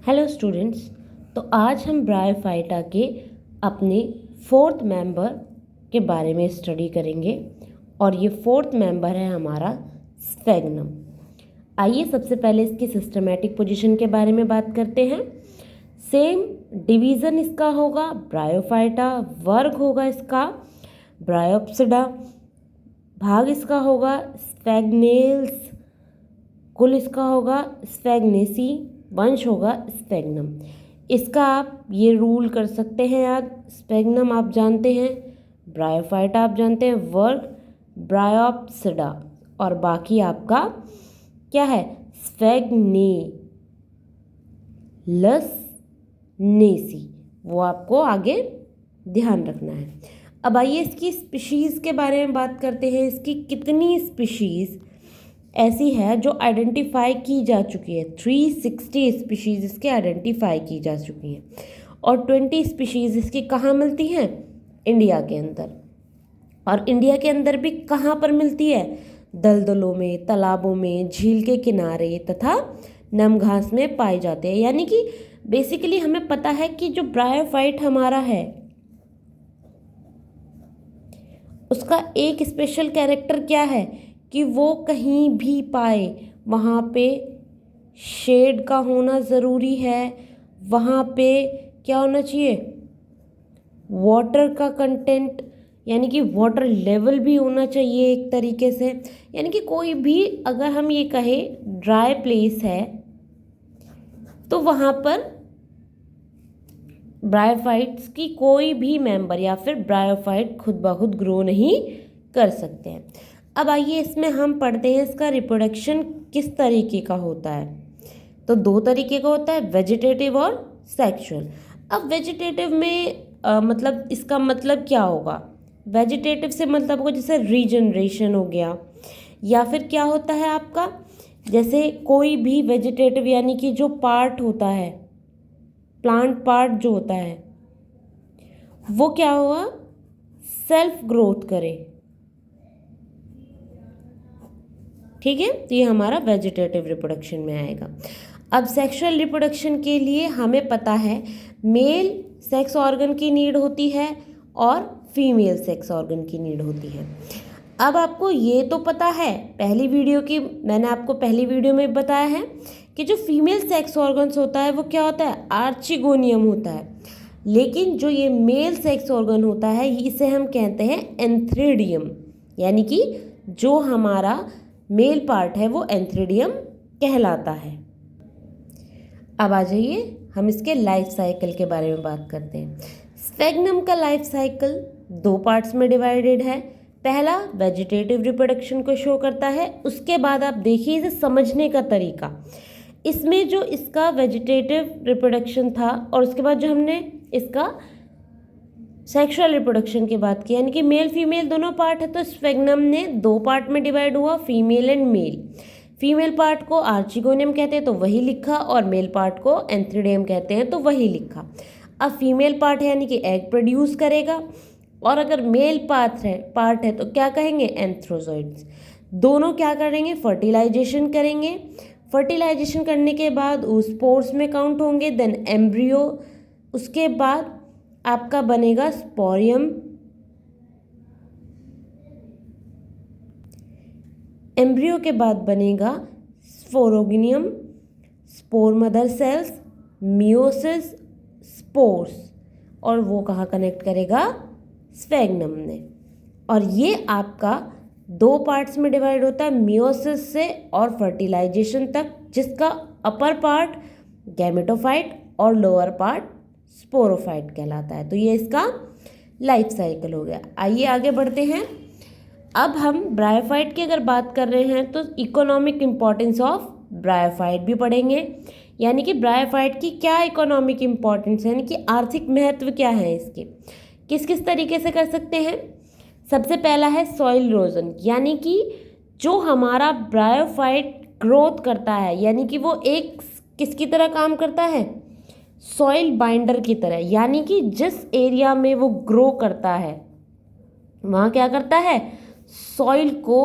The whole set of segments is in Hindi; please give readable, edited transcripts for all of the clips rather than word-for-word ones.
Hello students. तो आज हम ब्रायोफाइटा के अपने फोर्थ मेंबर के बारे में स्टडी करेंगे और ये फोर्थ मेंबर है हमारा स्फेग्नम। आइए सबसे पहले इसकी सिस्टमैटिक पोजीशन के बारे में बात करते हैं। सेम डिवीज़न इसका होगा ब्रायोफाइटा, वर्ग होगा इसका ब्रायोप्सिडा, भाग इसका होगा स्फेग्नेल्स, कुल इसका होगा स्फेग्नेसी, वंश होगा स्फेग्नम। इसका आप ये रूल कर सकते हैं याद। स्फेग्नम आप जानते हैं, ब्रायोफाइटा आप जानते हैं, वर्ग ब्रायोप्सिडा, और बाकी आपका क्या है स्फेग्नेसी, वो आपको आगे ध्यान रखना है। अब आइए इसकी स्पीशीज़ के बारे में बात करते हैं। इसकी कितनी स्पीशीज़ ऐसी है जो आइडेंटिफाई की जा चुकी है। 360 स्पीशीज़ इसके आइडेंटिफाई की जा चुकी हैं और 20 स्पीशीज़ इसकी कहाँ मिलती हैं? इंडिया के अंदर। और इंडिया के अंदर भी कहाँ पर मिलती है? दलदलों में, तालाबों में, झील के किनारे तथा नम घास में पाए जाते हैं। यानी कि बेसिकली हमें पता है कि जो ब्रायोफाइट हमारा है उसका एक स्पेशल कैरेक्टर क्या है कि वो कहीं भी पाए वहाँ पे शेड का होना ज़रूरी है, वहाँ पे क्या होना चाहिए, वाटर का कंटेंट यानी कि वाटर लेवल भी होना चाहिए एक तरीके से। यानी कि कोई भी अगर हम ये कहें ड्राई प्लेस है तो वहाँ पर ब्रायोफाइट्स की कोई भी मेंबर या फिर ब्रायोफाइट खुद ब खुद ग्रो नहीं कर सकते हैं। अब आइए इसमें हम पढ़ते हैं इसका रिप्रोडक्शन किस तरीके का होता है। तो दो तरीके का होता है, वेजिटेटिव और सेक्सुअल। अब वेजिटेटिव में मतलब इसका मतलब क्या होगा? वेजिटेटिव से मतलब होगा जैसे रीजनरेशन हो गया, या फिर क्या होता है आपका जैसे कोई भी वेजिटेटिव यानी कि जो पार्ट होता है, प्लांट पार्ट जो होता है वो क्या हुआ, सेल्फ ग्रोथ करे। ठीक है, तो ये हमारा वेजिटेटिव रिप्रोडक्शन में आएगा। अब सेक्सुअल रिप्रोडक्शन के लिए हमें पता है मेल सेक्स ऑर्गन की नीड होती है और फीमेल सेक्स ऑर्गन की नीड होती है। अब आपको ये तो पता है, मैंने आपको पहली वीडियो में बताया है कि जो फीमेल सेक्स ऑर्गन्स होता है वो क्या होता है, आर्चिगोनियम होता है। लेकिन जो ये मेल सेक्स ऑर्गन होता है इसे हम कहते हैं एंथ्रिडियम, यानी कि जो हमारा मेल पार्ट है वो एंथ्रिडियम कहलाता है। अब आ जाइए हम इसके लाइफ साइकिल के बारे में बात करते हैं। स्फेग्नम का लाइफ साइकिल दो पार्ट्स में डिवाइडेड है। पहला वेजिटेटिव रिप्रोडक्शन को शो करता है, उसके बाद आप देखिए इसे समझने का तरीका। इसमें जो इसका वेजिटेटिव रिप्रोडक्शन था और उसके बाद जो हमने इसका सेक्सुअल रिप्रोडक्शन की बात की, यानी कि मेल फीमेल दोनों पार्ट है, तो स्फेग्नम ने दो पार्ट में डिवाइड हुआ, female and male. Female part को आर्चिगोनियम कहते हैं तो वही लिखा, और मेल पार्ट को एंथ्रिडियम कहते हैं तो वही लिखा। अब फीमेल पार्ट है यानी कि एग प्रोड्यूस करेगा, और अगर मेल पार्ट है तो क्या कहेंगे, एंथ्रोजोइड्स। दोनों क्या करेंगे, फर्टिलाइजेशन करेंगे। फर्टिलाइजेशन करने के बाद उस स्पोर्स में काउंट होंगे, देन एम्ब्रियो, उसके बाद आपका बनेगा स्पोरियम, एम्ब्रियो के बाद बनेगा sporogonium, spore mother cells, meiosis, spores, और वो कहाँ कनेक्ट करेगा, स्फेग्नम ने। और ये आपका दो पार्ट्स में डिवाइड होता है, मियोसिस से और फर्टिलाइजेशन तक, जिसका अपर पार्ट गैमेटोफाइट और लोअर पार्ट स्पोरोफाइट कहलाता है। तो ये इसका लाइफ साइकिल हो गया। आइए आगे बढ़ते हैं। अब हम ब्रायोफाइट की अगर बात कर रहे हैं तो इकोनॉमिक इम्पॉर्टेंस ऑफ ब्रायोफाइट भी पढ़ेंगे, यानी कि ब्रायोफाइट की क्या इकोनॉमिक इम्पॉर्टेंस है, यानी कि आर्थिक महत्व क्या है इसके, किस किस तरीके से कर सकते हैं। सबसे पहला है सॉइल इरोजन, यानी कि जो हमारा ब्रायोफाइट ग्रोथ करता है, यानी कि वो एक किसकी तरह काम करता है, सॉइल बाइंडर की तरह। यानी कि जिस एरिया में वो ग्रो करता है वहाँ क्या करता है, सॉइल को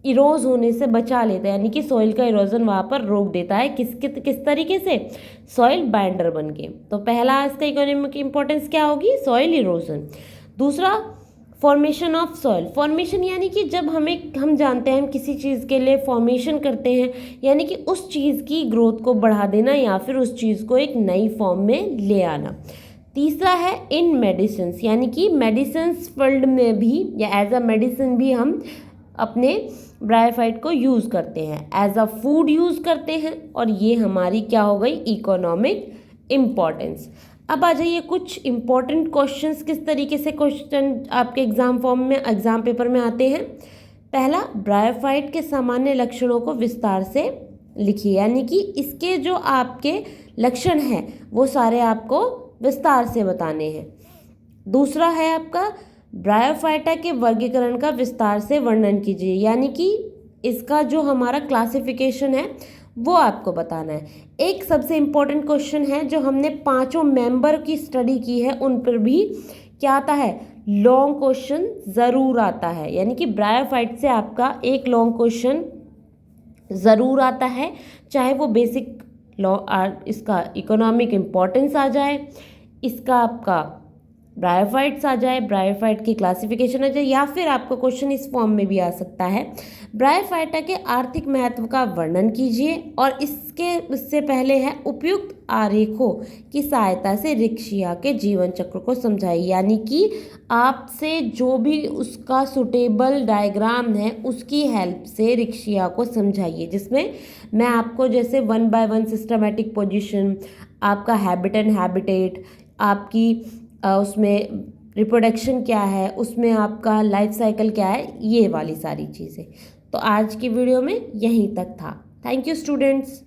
इरोज होने से बचा लेता है, यानी कि सॉइल का इरोजन वहाँ पर रोक देता है। किस तरीके से? सॉइल बाइंडर बन के। तो पहला इसका इकोनॉमिक इंपॉर्टेंस क्या होगी? Soil erosion. दूसरा, फॉर्मेशन ऑफ सॉइल। फॉर्मेशन यानी कि जब हम जानते हैं हम किसी चीज़ के लिए फॉर्मेशन करते हैं, यानी कि उस चीज़ की ग्रोथ को बढ़ा देना या फिर उस चीज़ को एक नई फॉर्म में ले आना। तीसरा है इन मेडिसिन, यानी कि मेडिसिन्स फील्ड में भी या एज अ मेडिसिन भी हम अपने ब्रायोफाइट को यूज़ करते हैं, एज अ फूड यूज़ करते हैं, और ये हमारी क्या हो गई? Economic importance. अब आ जाइए कुछ इम्पॉर्टेंट क्वेश्चंस, किस तरीके से क्वेश्चन आपके एग्जाम पेपर में आते हैं। पहला, ब्रायोफाइट के सामान्य लक्षणों को विस्तार से लिखिए, यानी कि इसके जो आपके लक्षण हैं वो सारे आपको विस्तार से बताने हैं। दूसरा है आपका, ब्रायोफाइटा के वर्गीकरण का विस्तार से वर्णन कीजिए, यानी कि इसका जो हमारा क्लासिफिकेशन है वो आपको बताना है। एक सबसे इम्पोर्टेंट क्वेश्चन है जो हमने 5 मेंबर की स्टडी की है, उन पर भी क्या आता है? लॉन्ग क्वेश्चन ज़रूर आता है, यानी कि ब्रायोफाइट से आपका एक लॉन्ग क्वेश्चन ज़रूर आता है, चाहे वो बेसिक इसका इकोनॉमिक इम्पोर्टेंस आ जाए, इसका आपका ब्रायोफाइट्स आ जाए, ब्रायोफाइट की क्लासिफिकेशन आ जाए, या फिर आपका क्वेश्चन इस फॉर्म में भी आ सकता है, ब्रायोफाइटा के आर्थिक महत्व का वर्णन कीजिए, और इससे पहले है उपयुक्त आरेखों की सहायता से रिक्शिया के जीवन चक्र को समझाइए, यानी कि आपसे जो भी उसका सुटेबल डायग्राम है उसकी हेल्प से रिक्शिया को समझाइए, जिसमें मैं आपको जैसे 1 by 1 सिस्टमेटिक पोजिशन, आपका हैबिट एंड हैबिटेट, आपकी उसमें रिप्रोडक्शन क्या है, उसमें आपका लाइफ साइकिल क्या है, ये वाली सारी चीज़ें। तो आज की वीडियो में यहीं तक था। Thank you students.